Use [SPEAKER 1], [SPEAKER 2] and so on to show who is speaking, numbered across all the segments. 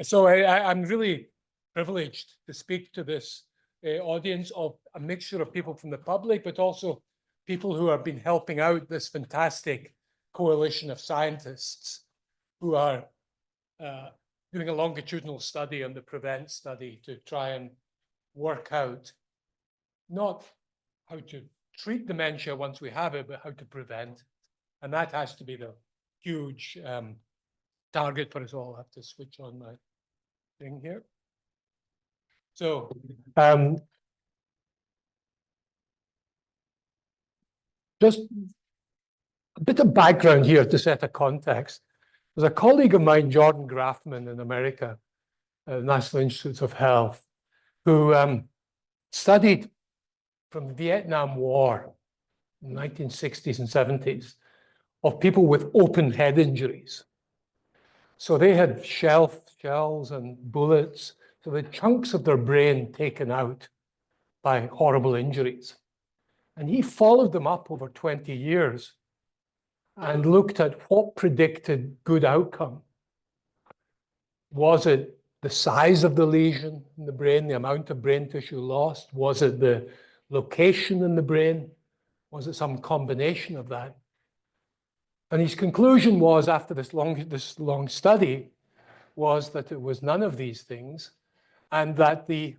[SPEAKER 1] So I'm really privileged to speak to this audience of a mixture of people from the public, but also people who have been helping out this fantastic coalition of scientists who are doing a longitudinal study on the PREVENT study to try and work out not how to treat dementia once we have it, but how to prevent. And that has to be the huge target for us all. I have to switch on my thing here. So just a bit of background here to set a context. There's a colleague of mine, Jordan Grafman in America, at the National Institutes of Health, who studied from the Vietnam War in the 1960s and 70s of people with open head injuries. So they had shells and bullets, so the chunks of their brain taken out by horrible injuries. And he followed them up over 20 years and looked at what predicted good outcome. Was it the size of the lesion in the brain, the amount of brain tissue lost? Was it the location in the brain? Was it some combination of that? And his conclusion was, after this long study, was that it was none of these things, and that the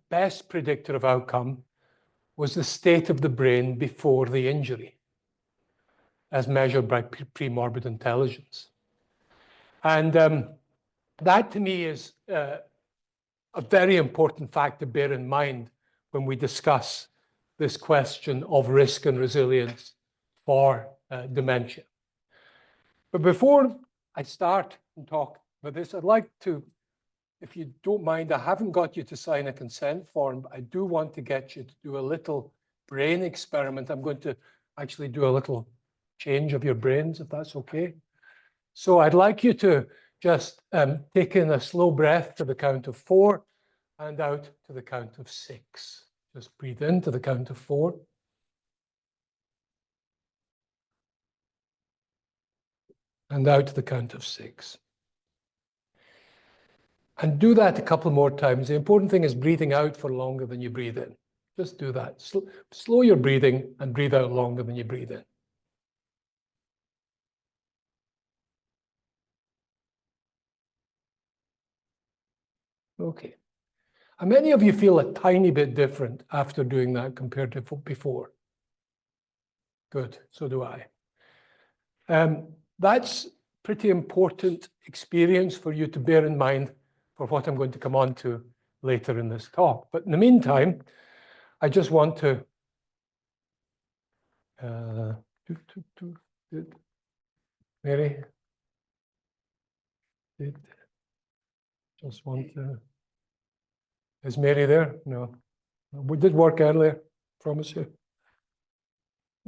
[SPEAKER 1] best predictor of outcome was the state of the brain before the injury, as measured by pre-morbid intelligence. And that, to me, is a very important fact to bear in mind when we discuss this question of risk and resilience for dementia. But before I start and talk about this, I'd like to, if you don't mind, I haven't got you to sign a consent form, but I do want to get you to do a little brain experiment. I'm going to actually do a little change of your brains, if that's okay. So I'd like you to just take in a slow breath to the count of 4 and out to the count of 6. Just breathe in to the count of 4. And out to the count of 6. And do that a couple more times. The important thing is breathing out for longer than you breathe in. Just do that. Slow your breathing and breathe out longer than you breathe in. Okay. And many of you feel a tiny bit different after doing that compared to before. Good, so do I. That's pretty important experience for you to bear in mind for what I'm going to come on to later in this talk. But in the meantime, I just want to Mary, just want to, is Mary there? No, we did work earlier, promise you.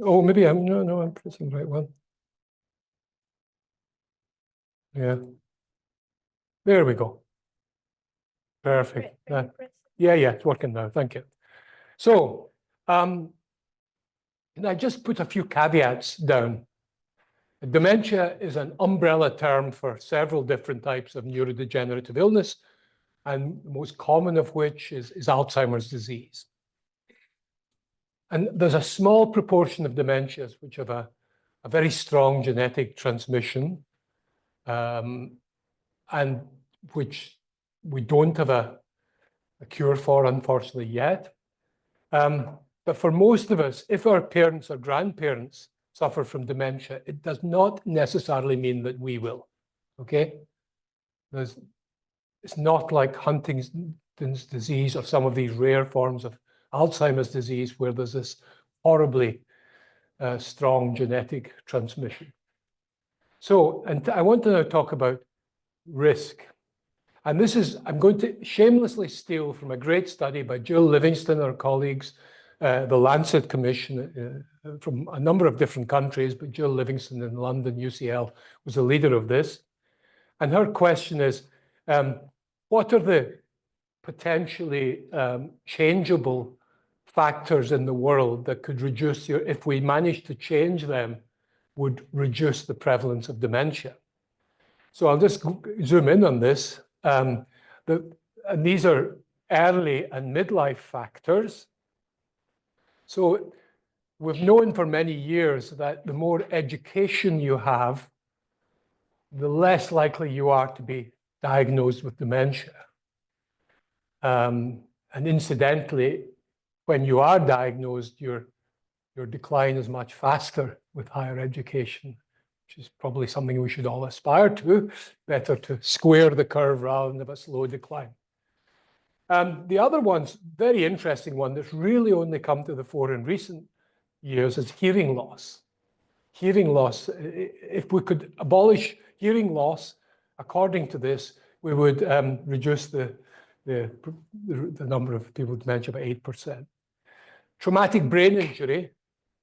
[SPEAKER 1] Oh, maybe no, I'm pressing the right one. Yeah, there we go. Perfect. Yeah, it's working now. Thank you. So, and I just put a few caveats down. Dementia is an umbrella term for several different types of neurodegenerative illness, and the most common of which is Alzheimer's disease. And there's a small proportion of dementias which have a very strong genetic transmission, and which we don't have a cure for, unfortunately, yet. But for most of us, if our parents or grandparents suffer from dementia, it does not necessarily mean that we will, okay? It's not like Huntington's disease or some of these rare forms of Alzheimer's disease where there's this horribly strong genetic transmission. So, and I want to now talk about risk. And this is, I'm going to shamelessly steal from a great study by Jill Livingston and her colleagues, the Lancet Commission from a number of different countries, but Jill Livingston in London, UCL, was the leader of this. And her question is, what are the potentially changeable factors in the world that could reduce if we manage to change them, would reduce the prevalence of dementia? So I'll just zoom in on this. And these are early and midlife factors. So we've known for many years that the more education you have, the less likely you are to be diagnosed with dementia. And incidentally, when you are diagnosed, your decline is much faster with higher education, which is probably something we should all aspire to. Better to square the curve rather than have a slow decline. The other one's very interesting one that's really only come to the fore in recent years is hearing loss. Hearing loss, if we could abolish hearing loss, according to this, we would reduce the number of people with dementia by 8%. Traumatic brain injury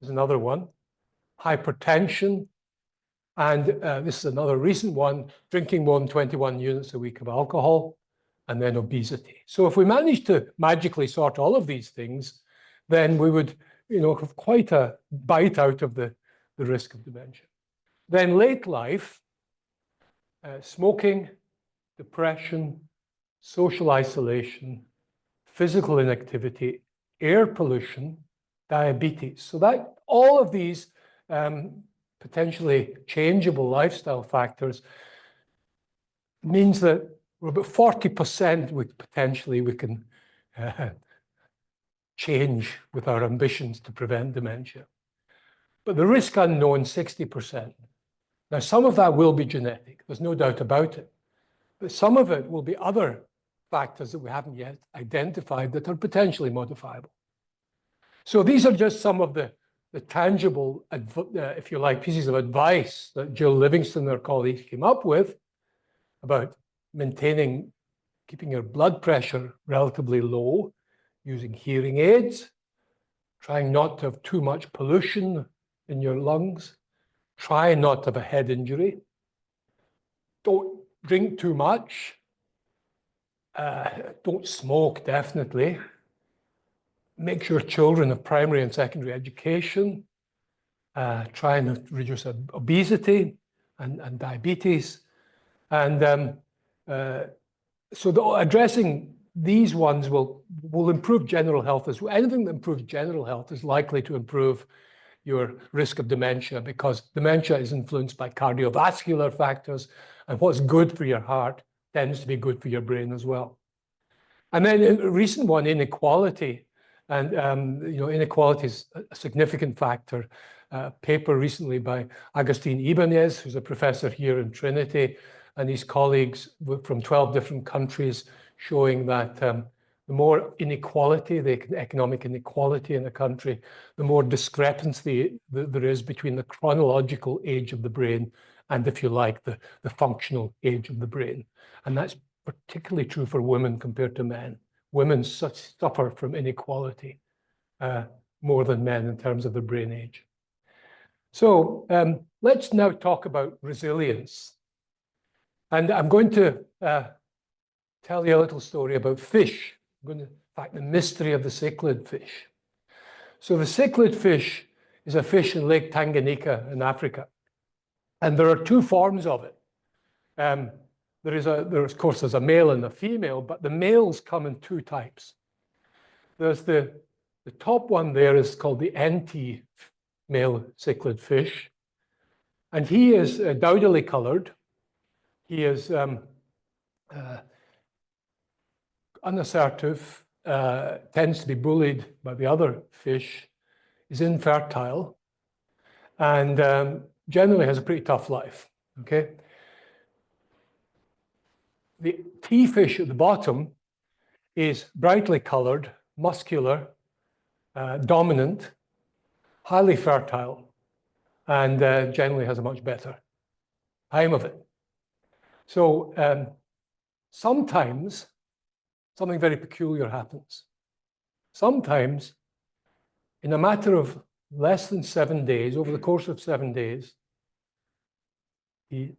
[SPEAKER 1] is another one. Hypertension, and this is another recent one, drinking more than 21 units a week of alcohol, and then obesity. So if we manage to magically sort all of these things, then we would, have quite a bite out of the risk of dementia. Then late life, smoking, depression, social isolation, physical inactivity, air pollution, diabetes. So that all of these potentially changeable lifestyle factors means that we're about 40% we can change with our ambitions to prevent dementia. But the risk unknown, 60%. Now, some of that will be genetic, there's no doubt about it. But some of it will be other factors that we haven't yet identified that are potentially modifiable. So these are just some of the tangible, if you like, pieces of advice that Jill Livingston and her colleagues came up with about keeping your blood pressure relatively low, using hearing aids, trying not to have too much pollution in your lungs, try not to have a head injury, don't drink too much, don't smoke, definitely, make sure children have primary and secondary education, try and reduce obesity and diabetes. And so addressing these ones will improve general health as well. Anything that improves general health is likely to improve your risk of dementia, because dementia is influenced by cardiovascular factors, and what's good for your heart tends to be good for your brain as well. And then a recent one, inequality. And inequality is a significant factor. A paper recently by Agustin Ibanez, who's a professor here in Trinity, and his colleagues from 12 different countries, showing that the more inequality, the economic inequality in a country, the more discrepancy there is between the chronological age of the brain and, if you like, the functional age of the brain. And that's particularly true for women compared to men. Women suffer from inequality more than men in terms of their brain age. So let's now talk about resilience. And I'm going to tell you a little story about fish. In fact, the mystery of the cichlid fish. So the cichlid fish is a fish in Lake Tanganyika in Africa. And there are two forms of it. Of course, there's a male and a female, but the males come in two types. There's the top one there is called the NT male cichlid fish. And he is dowdily colored. He is unassertive, tends to be bullied by the other fish, is infertile, and generally has a pretty tough life, okay? The T fish at the bottom is brightly colored, muscular, dominant, highly fertile, and generally has a much better time of it. So sometimes something very peculiar happens. Sometimes, in a matter of less than 7 days, over the course of 7 days, the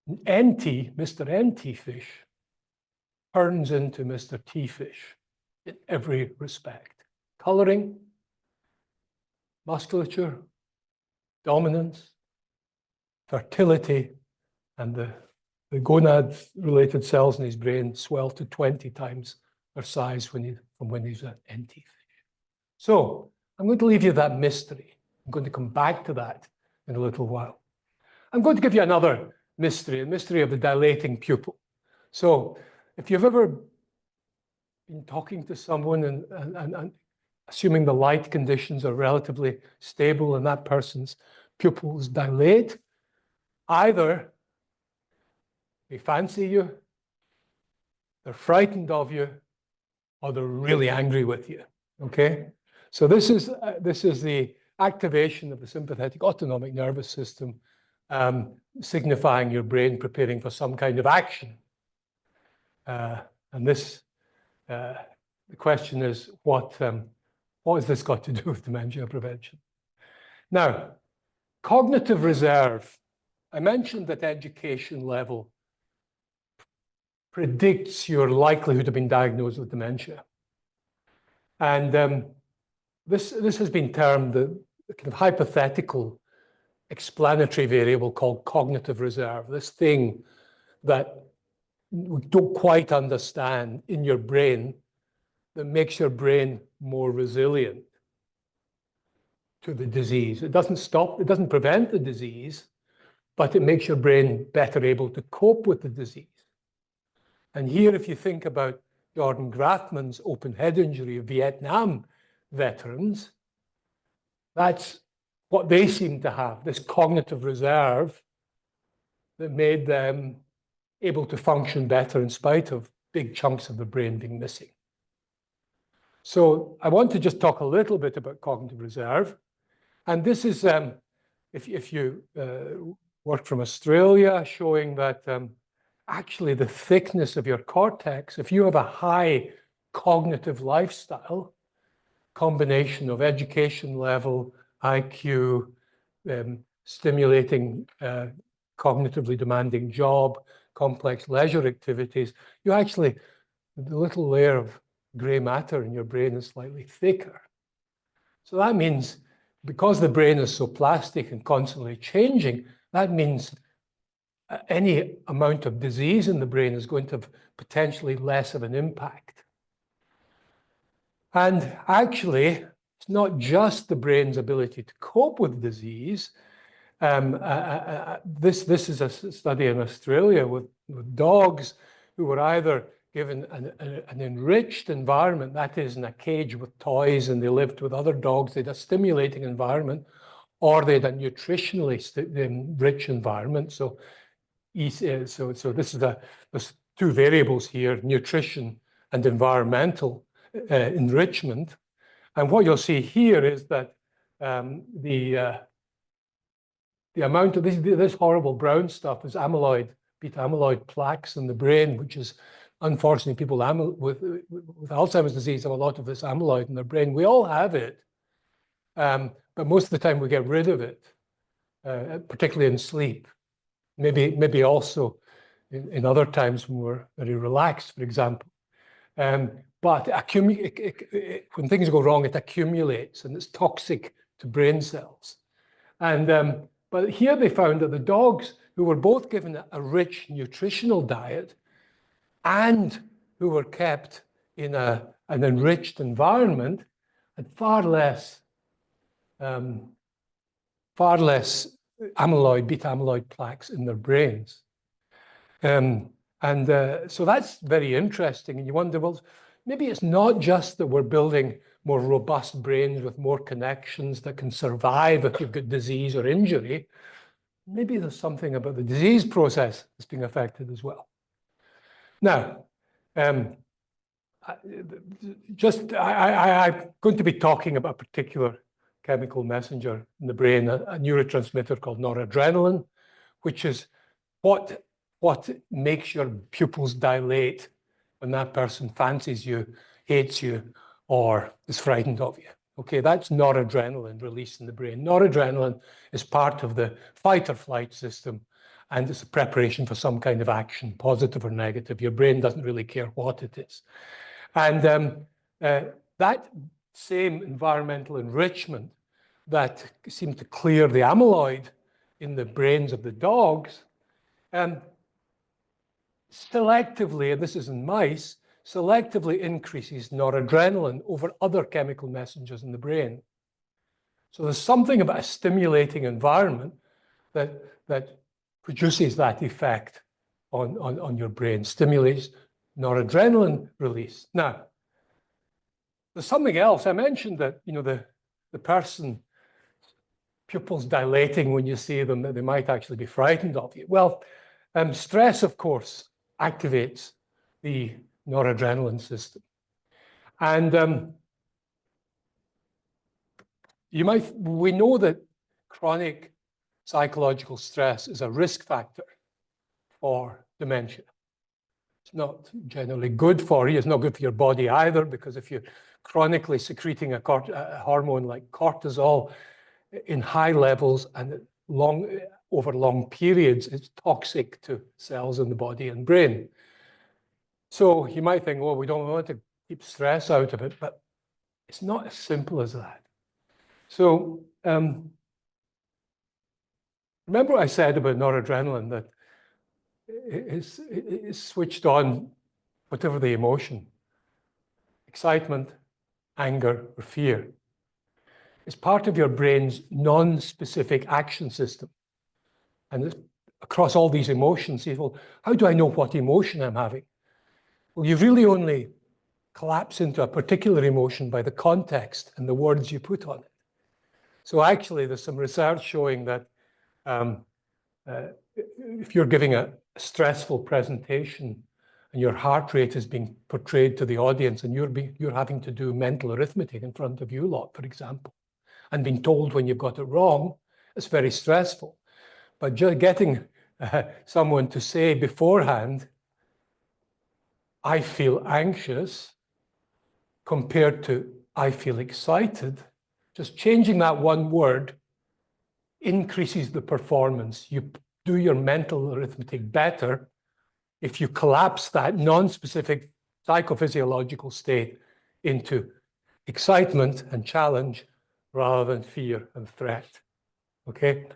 [SPEAKER 1] Mr. NT fish, turns into Mr. T fish in every respect. Coloring, musculature, dominance, fertility, and the the gonad-related cells in his brain swell to 20 times their size from when he's an NT fish. So I'm going to leave you that mystery. I'm going to come back to that in a little while. I'm going to give you another mystery, a mystery of the dilating pupil. So if you've ever been talking to someone and assuming the light conditions are relatively stable and that person's pupils dilate, either they fancy you, they're frightened of you, or they're really angry with you, okay? So this is the activation of the sympathetic autonomic nervous system, signifying your brain preparing for some kind of action. And this, the question is, what has this got to do with dementia prevention? Now, cognitive reserve. I mentioned that education level predicts your likelihood of being diagnosed with dementia. And this has been termed the kind of hypothetical explanatory variable called cognitive reserve, this thing that we don't quite understand in your brain that makes your brain more resilient to the disease. It doesn't prevent the disease, but it makes your brain better able to cope with the disease. And here, if you think about Jordan Grafman's open head injury of Vietnam veterans, that's what they seem to have, this cognitive reserve that made them able to function better in spite of big chunks of the brain being missing. So I want to just talk a little bit about cognitive reserve. And this is, if you work from Australia, showing that actually the thickness of your cortex, if you have a high cognitive lifestyle, combination of education level, IQ, stimulating, cognitively demanding job, complex leisure activities, you actually, the little layer of gray matter in your brain is slightly thicker. So that means because the brain is so plastic and constantly changing, that means any amount of disease in the brain is going to have potentially less of an impact. And actually, it's not just the brain's ability to cope with disease. This is a study in Australia with dogs who were either given an enriched environment, that is in a cage with toys, and they lived with other dogs. They had a stimulating environment, or they had a nutritionally rich environment. So this is there's two variables here, nutrition and environmental enrichment. And what you'll see here is that the amount of this horrible brown stuff is amyloid, beta amyloid plaques in the brain, which is unfortunately people with Alzheimer's disease have a lot of this amyloid in their brain. We all have it, but most of the time we get rid of it, particularly in sleep. Maybe also in other times when we're very relaxed, for example. But when things go wrong, it accumulates and it's toxic to brain cells. And but here they found that the dogs who were both given a rich nutritional diet and who were kept in an enriched environment had far less amyloid, beta amyloid plaques in their brains. So that's very interesting. And you wonder, well, maybe it's not just that we're building more robust brains with more connections that can survive if you've got disease or injury. Maybe there's something about the disease process that's being affected as well. Now, I'm going to be talking about a particular chemical messenger in the brain, a neurotransmitter called noradrenaline, which is what makes your pupils dilate when that person fancies you, hates you, or is frightened of you. Okay, that's noradrenaline released in the brain. Noradrenaline is part of the fight or flight system, and it's a preparation for some kind of action, positive or negative. Your brain doesn't really care what it is. And that same environmental enrichment that seemed to clear the amyloid in the brains of the dogs selectively, and this is in mice, selectively increases noradrenaline over other chemical messengers in the brain. So there's something about a stimulating environment that produces that effect on your brain, stimulates noradrenaline release. Now, there's something else. I mentioned that, you know, the person, pupils dilating when you see them, that they might actually be frightened of you. Well, stress, of course, activates the noradrenaline system. And we know that chronic psychological stress is a risk factor for dementia. It's not generally good for you. It's not good for your body either, because if you're chronically secreting a hormone like cortisol in high levels and over long periods, it's toxic to cells in the body and brain. So you might think, well, we don't want to keep stress out of it, but it's not as simple as that. So remember what I said about noradrenaline, that it's switched on whatever the emotion, excitement, anger, or fear. It's part of your brain's non-specific action system. And it's across all these emotions, you say, well, how do I know what emotion I'm having? Well, you really only collapse into a particular emotion by the context and the words you put on it. So actually, there's some research showing that if you're giving a stressful presentation and your heart rate is being portrayed to the audience and you're having to do mental arithmetic in front of you lot, for example, and being told when you've got it wrong, it's very stressful. But just getting someone to say beforehand, I feel anxious, compared to I feel excited, just changing that one word increases the performance. You do your mental arithmetic better if you collapse that non-specific psychophysiological state into excitement and challenge rather than fear and threat. Okay?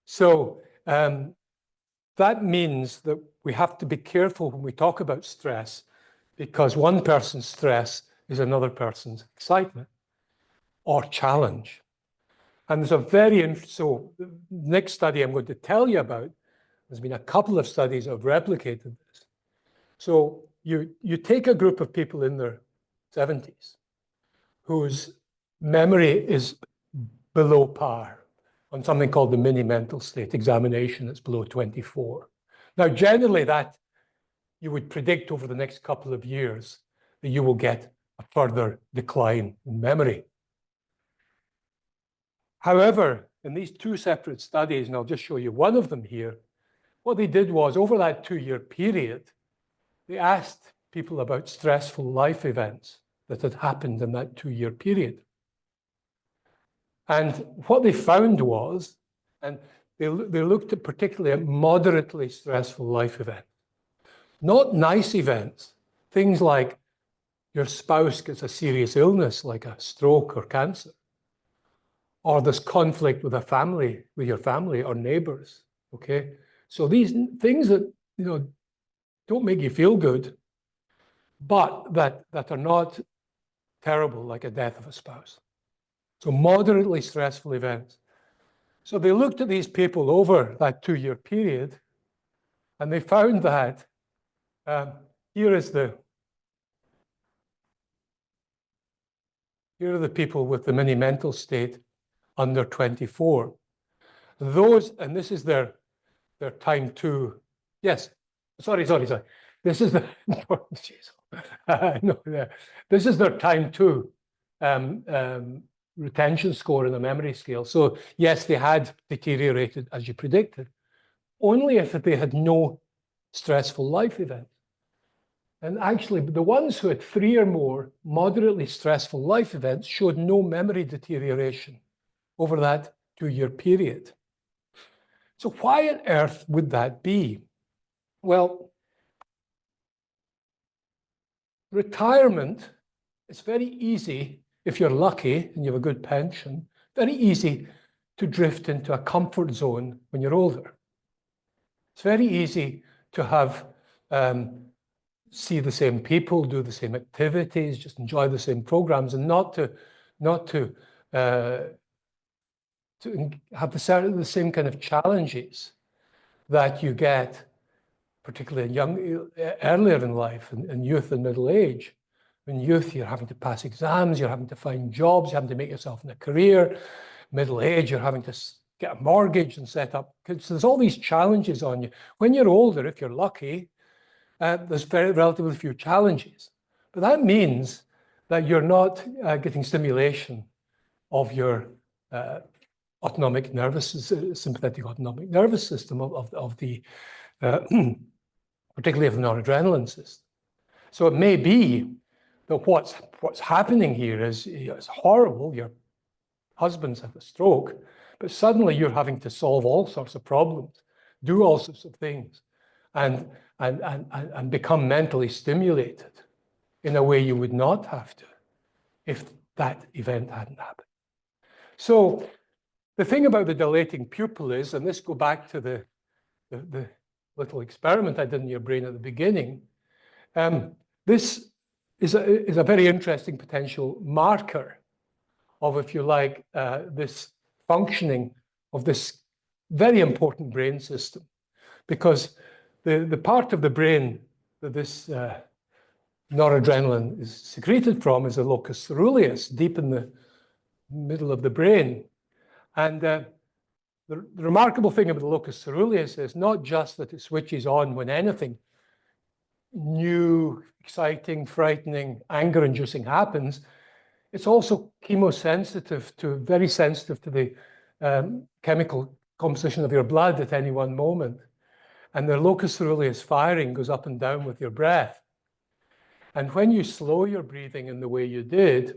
[SPEAKER 1] So that means that we have to be careful when we talk about stress, because one person's stress is another person's excitement or challenge. And there's a very so the next study I'm going to tell you about, there's been a couple of studies that have replicated this. So you take a group of people in their 70s whose memory is below par on something called the mini mental state examination that's below 24. Now, generally that you would predict over the next couple of years that you will get a further decline in memory. However, in these two separate studies, and I'll just show you one of them here, what they did was over that 2-year period, they asked people about stressful life events that had happened in that 2-year period. And what they found was, and they looked at particularly at moderately stressful life events, not nice events, things like your spouse gets a serious illness like a stroke or cancer, or there's conflict with your family or neighbors, okay? So these things that, you know, don't make you feel good, but that are not terrible, like a death of a spouse. So moderately stressful events. So they looked at these people over that 2-year period, and they found that here are the people with the mini mental state under 24. Those, and this is their time to, yes, sorry. This is the, this is their time to retention score in the memory scale. So yes, they had deteriorated as you predicted, only if they had no stressful life events. And actually, the ones who had 3 or more moderately stressful life events showed no memory deterioration over that 2-year period. So why on earth would that be? Well, retirement, it's very easy, if you're lucky and you have a good pension, very easy to drift into a comfort zone when you're older. It's very easy to have see the same people, do the same activities, just enjoy the same programs, and not to have the same kind of challenges that you get, particularly earlier in life, in youth and middle age. In youth, you're having to pass exams, you're having to find jobs, you're having to make yourself in a career. Middle age, you're having to get a mortgage and set up. So there's all these challenges on you. When you're older, if you're lucky, there's relatively few challenges. But that means that you're not getting stimulation of your autonomic sympathetic autonomic nervous system of the particularly of the noradrenaline system. So it may be that what's happening here is it's horrible. Your husband's had a stroke, but suddenly you're having to solve all sorts of problems, do all sorts of things, and become mentally stimulated in a way you would not have to if that event hadn't happened. So the thing about the dilating pupil is, and this go back to the little experiment I did in your brain at the beginning, this is a very interesting potential marker of, if you like, this functioning of this very important brain system, because the part of the brain that this noradrenaline is secreted from is the locus coeruleus, deep in the middle of the brain. And the remarkable thing about the locus coeruleus is not just that it switches on when anything new, exciting, frightening, anger-inducing happens. It's also chemosensitive very sensitive to the chemical composition of your blood at any one moment. And the locus coeruleus firing goes up and down with your breath. And when you slow your breathing in the way you did,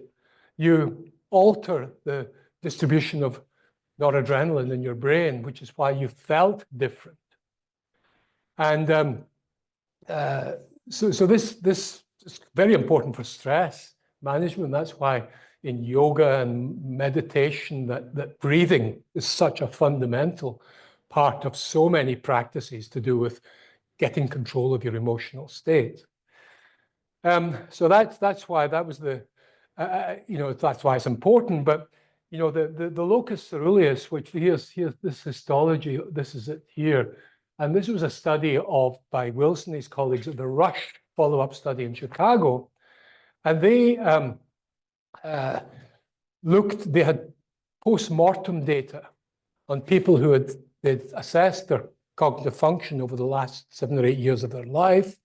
[SPEAKER 1] you alter the distribution of noradrenaline in your brain, which is why you felt different. And so this is very important for stress management. That's why in yoga and meditation that breathing is such a fundamental part of so many practices to do with getting control of your emotional state. So that's why that was the that's why it's important. But the locus coeruleus, which here's this histology, this is it here. And this was a study by Wilson and his colleagues at the Rush follow-up study in Chicago. And they they had post-mortem data on people who they'd assessed their cognitive function over the last 7 or 8 years of their life.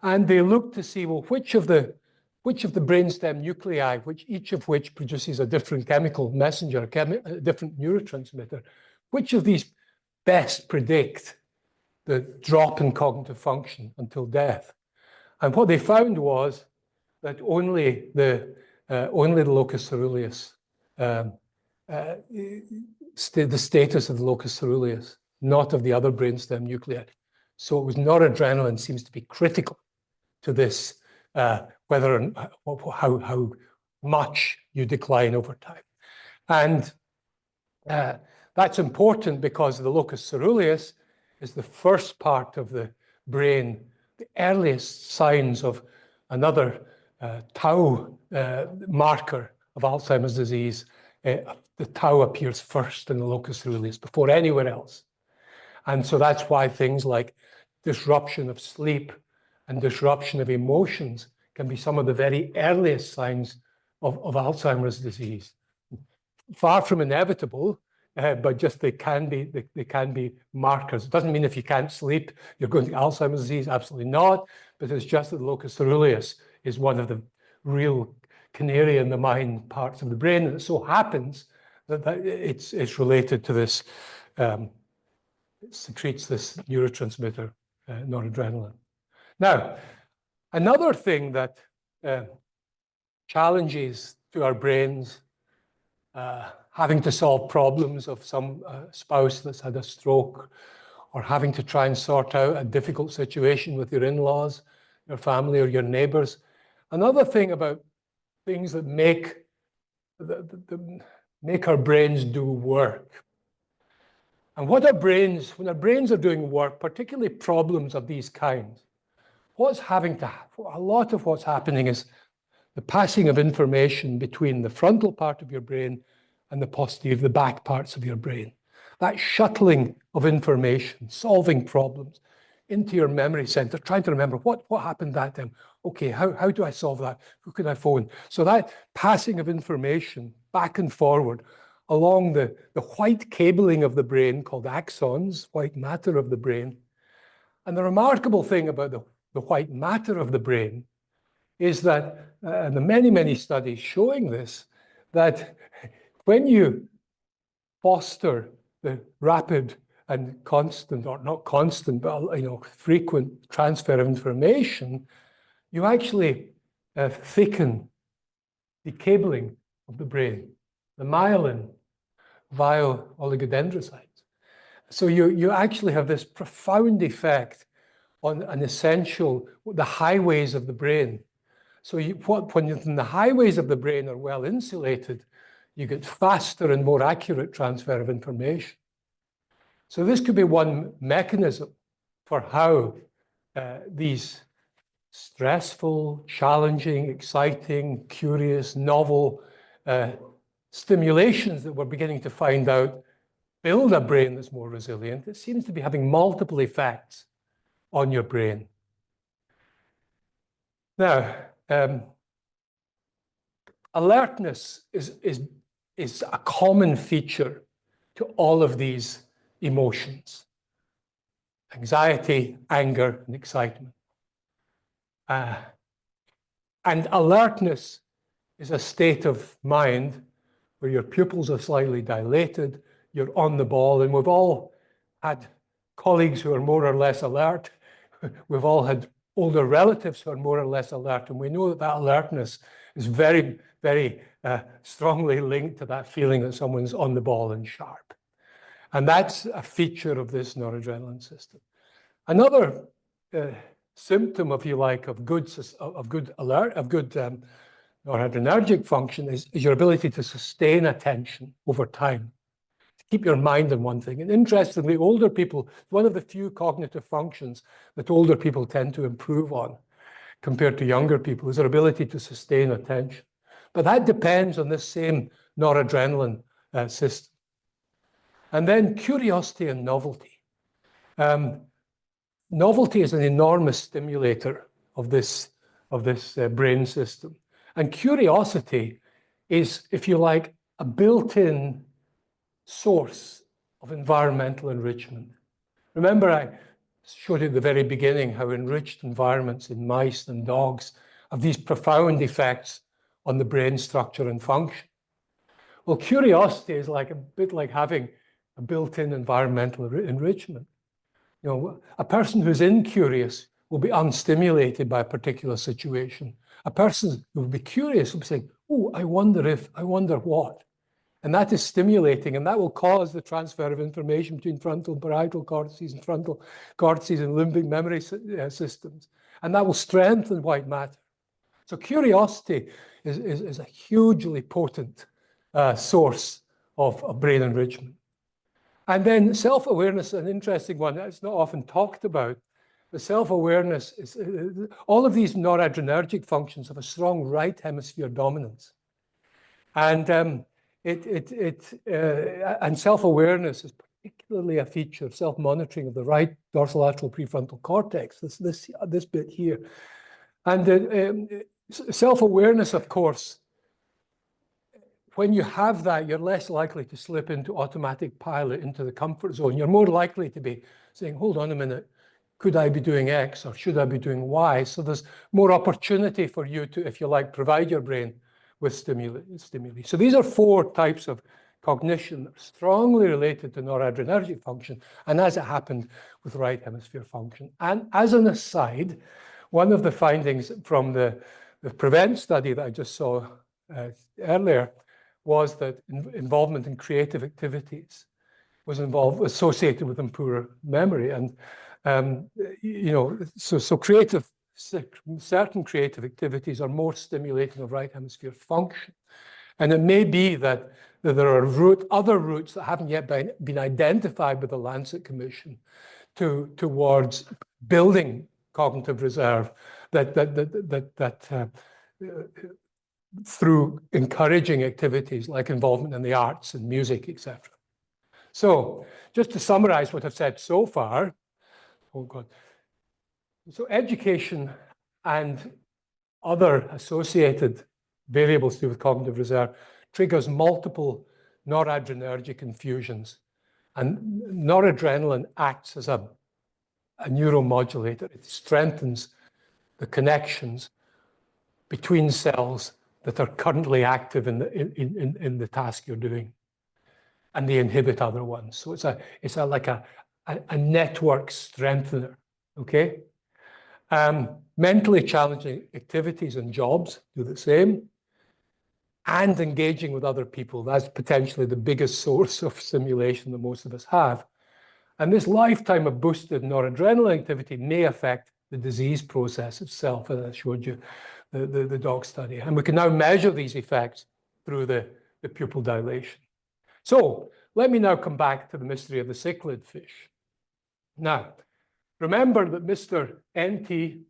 [SPEAKER 1] And they looked to see, well, which of the brainstem nuclei, each of which produces a different chemical messenger, a different neurotransmitter, which of these best predict the drop in cognitive function until death. And what they found was that only the locus coeruleus, the status of the locus coeruleus, not of the other brainstem nuclei. So it was noradrenaline seems to be critical to this, whether and how much you decline over time. And that's important because the locus coeruleus is the first part of the brain, the earliest signs of another tau marker of Alzheimer's disease. The tau appears first in the locus coeruleus before anywhere else. And so that's why things like disruption of sleep and disruption of emotions can be some of the very earliest signs of Alzheimer's disease. Far from inevitable, but just they can be markers. It doesn't mean if you can't sleep, you're going to get Alzheimer's disease, absolutely not, but it's just that the locus coeruleus is one of the real canary in the mine parts of the brain, and it so happens that it's related to this, it secretes this neurotransmitter, noradrenaline. Now, another thing that challenges to our brains, having to solve problems of some spouse that's had a stroke, or having to try and sort out a difficult situation with your in-laws, your family, or your neighbors. Another thing about things that make our brains do work And what our brains, when our brains are doing work, particularly problems of these kinds, a lot of what's happening is the passing of information between the frontal part of your brain and the posterior, the back parts of your brain. That shuttling of information, solving problems into your memory center, trying to remember what happened that time. Okay, how do I solve that? Who can I phone? So that passing of information back and forward along the white cabling of the brain called axons, white matter of the brain. And the remarkable thing about the white matter of the brain is that, and the many studies showing this, that when you foster the rapid and constant, or not constant, but frequent transfer of information, you actually thicken the cabling of the brain, the myelin via oligodendrocytes. So you actually have this profound effect on the highways of the brain. So when the highways of the brain are well insulated, you get faster and more accurate transfer of information. So this could be one mechanism for how these stressful, challenging, exciting, curious, novel stimulations that we're beginning to find out build a brain that's more resilient. It seems to be having multiple effects on your brain. Now, alertness is a common feature to all of these emotions: anxiety, anger, and excitement. And alertness is a state of mind where your pupils are slightly dilated, you're on the ball, and we've all had colleagues who are more or less alert. We've all had older relatives who are more or less alert, and we know that that alertness is very, very strongly linked to that feeling that someone's on the ball and sharp. And that's a feature of this noradrenaline system. Another symptom, if you like, of good noradrenergic function is your ability to sustain attention over time, to keep your mind on one thing. And interestingly, older people, one of the few cognitive functions that older people tend to improve on compared to younger people is their ability to sustain attention. But that depends on this same noradrenaline system. And then curiosity and novelty. Novelty is an enormous stimulator of this brain system. And curiosity is, if you like, a built-in source of environmental enrichment. Remember, I showed you at the very beginning how enriched environments in mice and dogs have these profound effects on the brain structure and function. Well, curiosity is a bit like having a built-in environmental enrichment. A person who's incurious will be unstimulated by a particular situation. A person who will be curious will be saying, oh, I wonder what. And that is stimulating, and that will cause the transfer of information between frontal and parietal cortices and frontal cortices and limbic memory systems. And that will strengthen white matter. So curiosity is a hugely potent source of brain enrichment. And then self-awareness, an interesting one. It's not often talked about. The self-awareness is, all of these noradrenergic functions have a strong right hemisphere dominance. And and self-awareness is particularly a feature of self-monitoring of the right dorsolateral prefrontal cortex, this bit here. And self-awareness, of course, when you have that, you're less likely to slip into automatic pilot, into the comfort zone. You're more likely to be saying, hold on a minute, could I be doing X or should I be doing Y? So there's more opportunity for you to, if you like, provide your brain with stimuli. So these are 4 types of cognition strongly related to noradrenergic function, and as it happened with right hemisphere function. And as an aside, one of the findings from the PREVENT study that I just saw earlier was that involvement in creative activities was associated with improved memory. And, so certain creative activities are more stimulating of right hemisphere function. And it may be that that there are other routes that haven't yet been identified by the Lancet Commission towards building cognitive reserve through encouraging activities like involvement in the arts and music, etc. So just to summarize what I've said so far, oh God. So education and other associated variables to do with cognitive reserve triggers multiple noradrenergic infusions. And noradrenaline acts as a neuromodulator. It strengthens the connections between cells that are currently active in the task you're doing, and they inhibit other ones. So it's like a network strengthener, okay? Mentally challenging activities and jobs do the same, and engaging with other people. That's potentially the biggest source of stimulation that most of us have. And this lifetime of boosted noradrenaline activity may affect the disease process itself, as I showed you the dog study. And we can now measure these effects through the pupil dilation. So let me now come back to the mystery of the cichlid fish. Now, remember that Mr. NT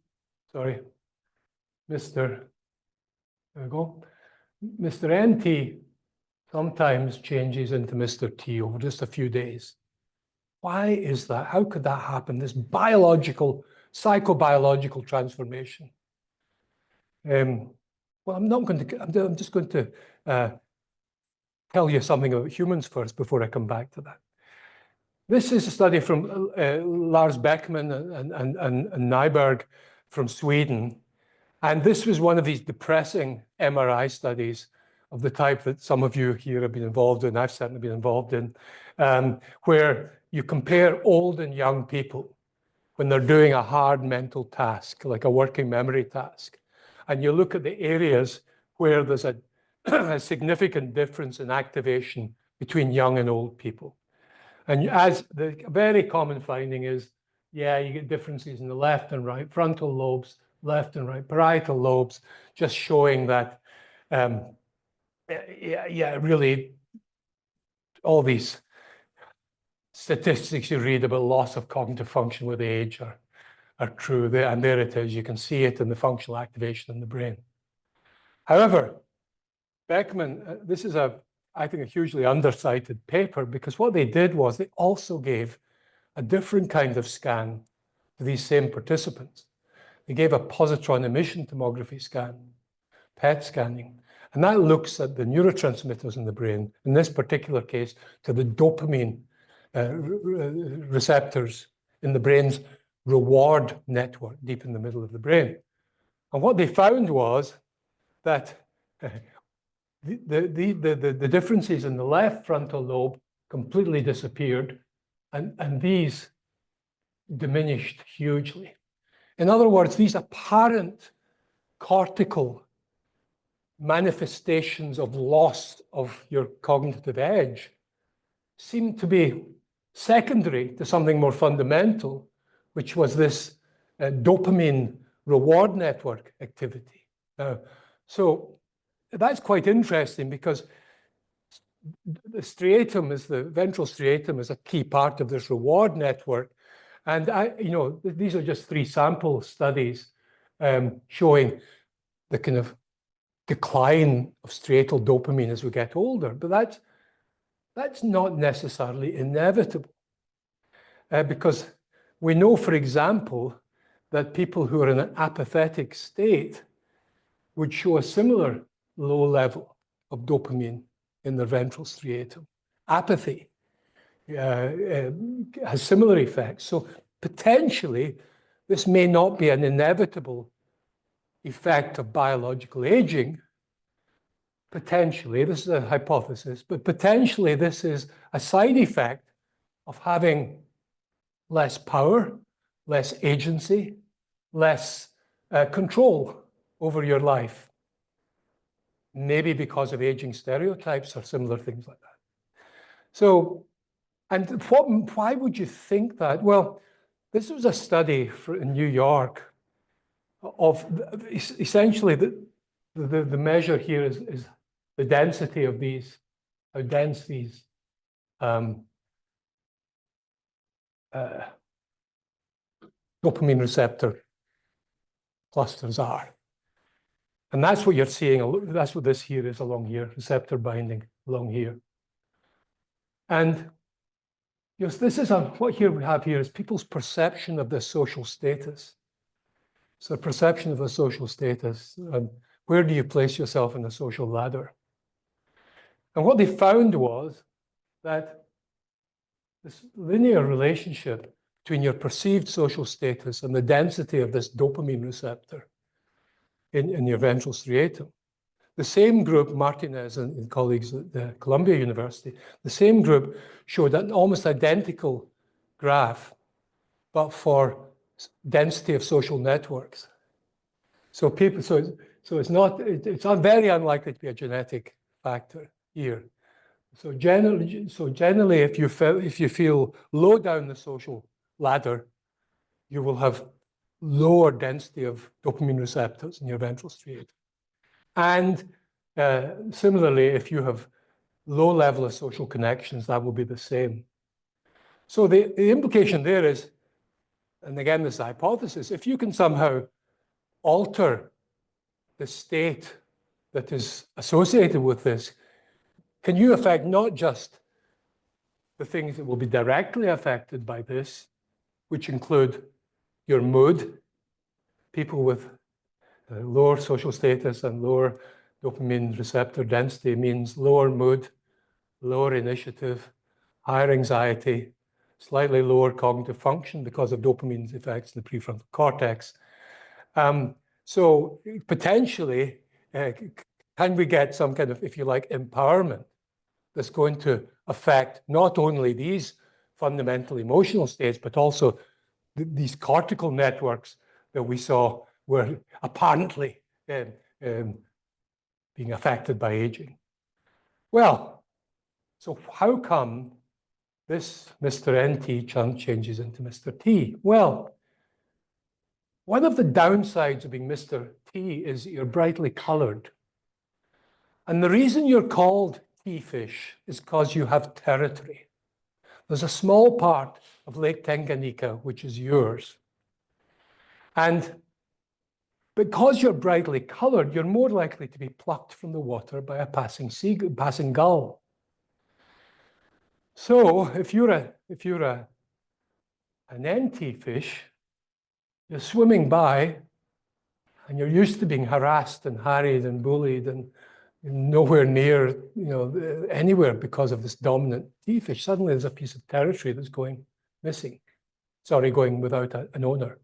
[SPEAKER 1] sometimes changes into Mr. T over just a few days. Why is that? How could that happen? This psychobiological transformation. Well, I'm just going to tell you something about humans first before I come back to that. This is a study from Lars Beckman and Nyberg from Sweden. And this was one of these depressing MRI studies of the type that some of you here have been involved in, I've certainly been involved in, where you compare old and young people when they're doing a hard mental task, like a working memory task. And you look at the areas where there's a significant difference in activation between young and old people. And as the very common finding is, yeah, you get differences in the left and right frontal lobes, left and right parietal lobes, just showing that, really, all these statistics you read about loss of cognitive function with age are true. And there it is. You can see it in the functional activation in the brain. However, Beckman, this is I think a hugely undercited paper, because what they did was they also gave a different kind of scan to these same participants. They gave a positron emission tomography scan, PET scanning, and that looks at the neurotransmitters in the brain, in this particular case, to the dopamine receptors in the brain's reward network deep in the middle of the brain. And what they found was that the differences in the left frontal lobe completely disappeared, and these diminished hugely. In other words, these apparent cortical manifestations of loss of your cognitive edge seem to be secondary to something more fundamental, which was this dopamine reward network activity. So that's quite interesting, because the ventral striatum is a key part of this reward network. And these are just 3 sample studies showing the kind of decline of striatal dopamine as we get older. But that's not necessarily inevitable, because we know, for example, that people who are in an apathetic state would show a similar low level of dopamine in the ventral striatum. Apathy has similar effects. So potentially, this may not be an inevitable effect of biological aging. Potentially, this is a hypothesis, but potentially this is a side effect of having less power, less agency, less control over your life. Maybe because of aging stereotypes or similar things like that. So, and why would you think that? Well, this was a study in New York of essentially the measure here is the density of these how dense these dopamine receptor clusters are. And that's what you're seeing. That's what this here is along here, receptor binding along here. And this is what here we have here is people's perception of their social status. So perception of the social status. Where do you place yourself in the social ladder? And what they found was that this linear relationship between your perceived social status and the density of this dopamine receptor in your ventral striatum. The same group, Martinez and colleagues at the Columbia University, the same group showed an almost identical graph, but for density of social networks. So it's very unlikely to be a genetic factor here. So generally, if you feel low down the social ladder, you will have lower density of dopamine receptors in your ventral striatum. And similarly, if you have low level of social connections, that will be the same. So the implication there is, and again, this is a hypothesis, if you can somehow alter the state that is associated with this, can you affect not just the things that will be directly affected by this, which include your mood, people with lower social status and lower dopamine receptor density means lower mood, lower initiative, higher anxiety, slightly lower cognitive function because of dopamine's effects in the prefrontal cortex. So potentially, can we get some kind of, if you like, empowerment that's going to affect not only these fundamental emotional states, but also these cortical networks that we saw were apparently being affected by aging. Well, so how come this Mr. NT changes into Mr. T? Well, one of the downsides of being Mr. T is you're brightly colored. And the reason you're called T fish is because you have territory. There's a small part of Lake Tanganyika which is yours. And because you're brightly colored, you're more likely to be plucked from the water by a passing gull. So if you're an NT fish, you're swimming by and you're used to being harassed and harried and bullied and nowhere near, anywhere because of this dominant T fish. Suddenly there's a piece of territory that's going missing. Sorry, going without an owner.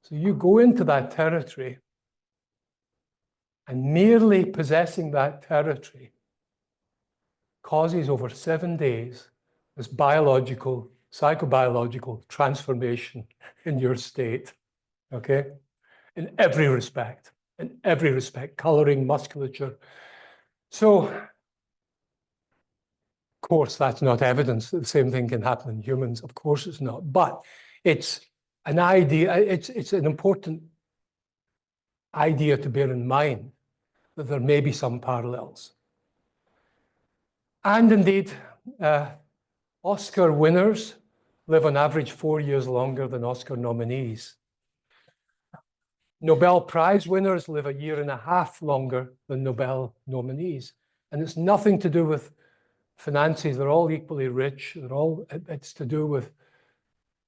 [SPEAKER 1] So you go into that territory, and merely possessing that territory causes over 7 days this psychobiological transformation in your state, okay? In every respect, coloring, musculature. So, of course, that's not evidence that the same thing can happen in humans. Of course it's not, but it's an idea, it's an important idea to bear in mind that there may be some parallels. And indeed, Oscar winners live on average 4 years longer than Oscar nominees. Nobel Prize winners live 1.5 years longer than Nobel nominees. And it's nothing to do with finances. They're all equally rich. It's to do with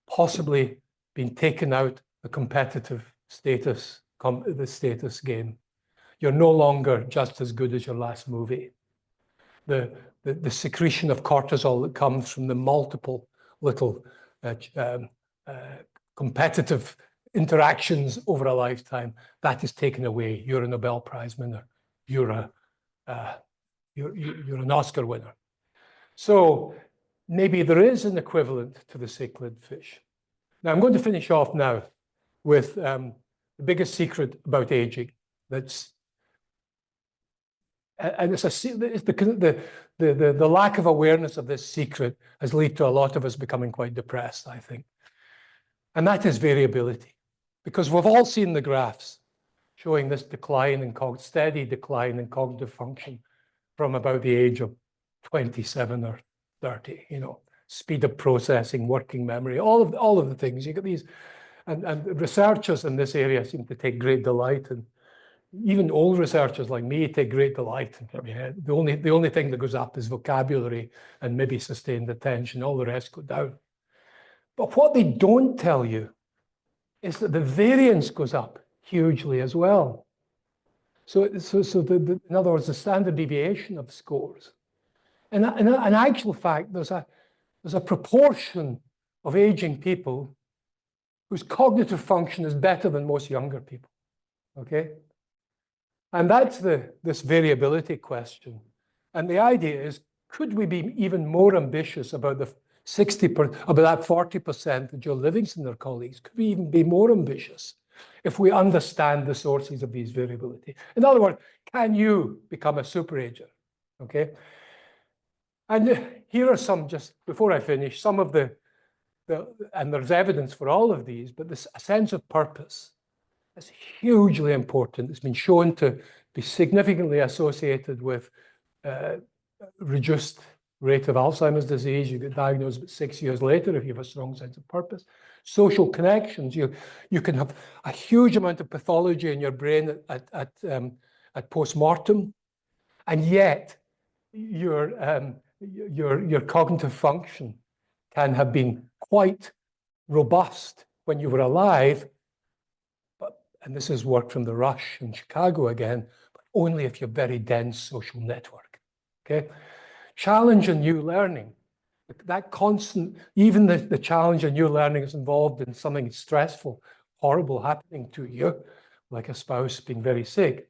[SPEAKER 1] possibly being taken out the competitive status, the status game. You're no longer just as good as your last movie. The secretion of cortisol that comes from the multiple little competitive interactions over a lifetime, that is taken away. You're a Nobel Prize winner. You're an Oscar winner. So maybe there is an equivalent to the cichlid fish. Now I'm going to finish off now with the biggest secret about aging. And it's the lack of awareness of this secret has led to a lot of us becoming quite depressed, I think. And that is variability. Because we've all seen the graphs showing this steady decline in cognitive function from about the age of 27 or 30, you know, speed of processing, working memory, all of the things. You get these, and researchers in this area seem to take great delight, and even old researchers like me take great delight in my head. The only thing that goes up is vocabulary and maybe sustained attention. All the rest go down. But what they don't tell you is that the variance goes up hugely as well. So in other words, the standard deviation of scores. And in actual fact, there's a proportion of aging people whose cognitive function is better than most younger people, okay? And that's this variability question. And the idea is, could we be even more ambitious about the 60%, about that 40% that Joe Livingston and their colleagues, could we even be more ambitious if we understand the sources of these variability? In other words, can you become a superager, okay? And here are some, just before I finish, some of and there's evidence for all of these, but this sense of purpose is hugely important. It's been shown to be significantly associated with reduced rate of Alzheimer's disease. You get diagnosed about 6 years later if you have a strong sense of purpose. Social connections. You can have a huge amount of pathology in your brain at post-mortem, and yet your cognitive function can have been quite robust when you were alive, and this is work from the Rush in Chicago again, but only if you have very dense social network, okay? Challenge and new learning. That constant, even the challenge and new learning is involved in something stressful, horrible happening to you, like a spouse being very sick.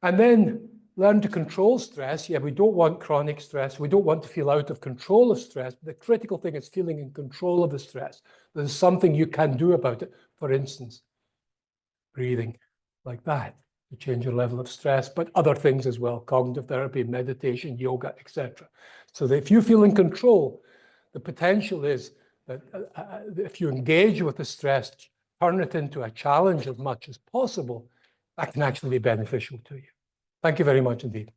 [SPEAKER 1] And then learn to control stress. Yeah, we don't want chronic stress. We don't want to feel out of control of stress. But the critical thing is feeling in control of the stress. There's something you can do about it. For instance, breathing like that to change your level of stress, but other things as well, cognitive therapy, meditation, yoga, etc. So that if you feel in control, the potential is that if you engage with the stress, turn it into a challenge as much as possible, that can actually be beneficial to you. Thank you very much indeed.